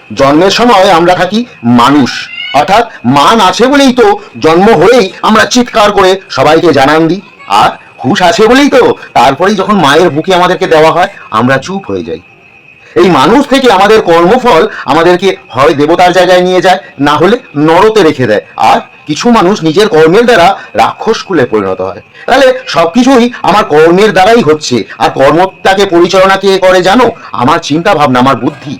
জন্মের সময় আমরা থাকি মানুষ, অর্থাৎ মান আছে বলেই তো জন্ম হলেই আমরা চিৎকার করে সবাইকে জানান দিই, আর হুঁশ আছে বলেই তো তারপরেই যখন মায়ের বুকে আমাদেরকে দেওয়া হয় আমরা চুপ হয়ে যাই। এই মানুষ থেকে আমাদের কর্মফল আমাদেরকে হয় দেবতার জায়গায় নিয়ে যায়, না হলে নরকে রেখে দেয়, আর কিছু মানুষ নিজের কর্মের দ্বারা রাক্ষস কুলে পরিণত হয়। তাহলে সবকিছুই আমার কর্মের দ্বারাই হচ্ছে, আর কর্মটাকে পরিচালনা কে করে জানো? আমার চিন্তা ভাবনা, আমার বুদ্ধি।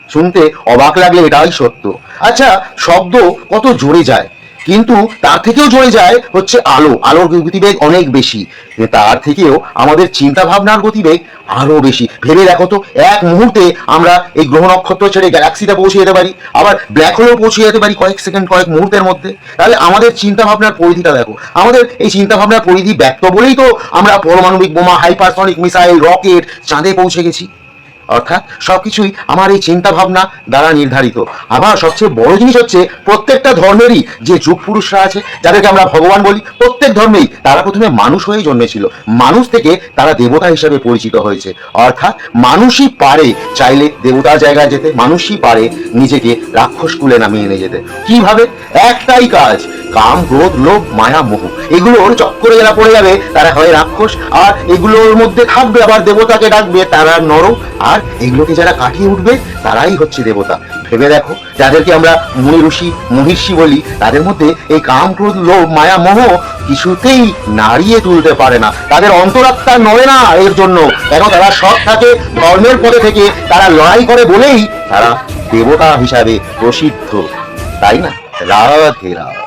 শুনতে অবাক লাগলে এটাই সত্য। আচ্ছা, শব্দ কত জোরে যায়, কিন্তু তার থেকেও জোরে যায় হচ্ছে আলো। আলোর গতিবেগ অনেক বেশি, তার থেকেও আমাদের চিন্তা ভাবনার গতিবেগ আরো বেশি। ভেবে দেখো তো, এক মুহূর্তে আমরা এই গ্রহ নক্ষত্র ছেড়ে গ্যালাক্সিতে পৌঁছে যেতে পারি, আবার ব্ল্যাক হোলেও পৌঁছে যেতে পারি কয়েক সেকেন্ড, কয়েক মুহূর্তের মধ্যে। তাহলে আমাদের চিন্তা ভাবনার পরিধিটা দেখো। আমাদের এই চিন্তা ভাবনার পরিধি ব্যক্ত বলেই তো আমরা পারমাণবিক বোমা, হাইপারসনিক মিসাইল, রকেট, চাঁদে পৌঁছে গেছি। অর্থাৎ সবকিছুই আমার এই চিন্তা ভাবনা দ্বারা নির্ধারিত। আবার সবচেয়ে বড় জিনিস হচ্ছে, প্রত্যেকটা ধর্মেরই যে যুগ পুরুষরা আছে, যাদেরকে আমরা ভগবান বলি, প্রত্যেক ধর্মেই তারা প্রথমে মানুষ হয়েই জন্মেছিল। মানুষ থেকে তারা দেবতা হিসেবে পরিচিত হয়েছে। অর্থাৎ মানুষই পারে চাইলে দেবতার জায়গায় যেতে, মানুষই পারে নিজেকে রাক্ষস কুলে নামিয়ে নিয়ে যেতে। কিভাবে? একটাই কাজ, কাম, ক্রোধ, লোভ, মায়া, মোহ, এগুলোর চক্করে যারা পড়ে যাবে তারা হয় রাক্ষস, আর এগুলোর মধ্যে থাকবে আবার দেবতাকে ডাকবে, তারা নর, আর এগুলোকে যারা কাটিয়ে উঠবে তারাই হচ্ছে দেবতা। ভেবে দেখো, যাদেরকে আমরা মুনি ঋষি, মহিষী বলি, তাদের মধ্যে এই কাম, ক্রোধ, লোভ, মায়া, মোহ কিছুতেই নাড়িয়ে তুলতে পারে না। তাদের অন্তরাত্মা নড়ে না এর জন্য, কেন? তারা সৎ থাকে, ধর্মের পথে থেকে তারা লড়াই করে বলেই তারা দেবতা হিসাবে প্রসিদ্ধ, তাই না? রাধে রাধে।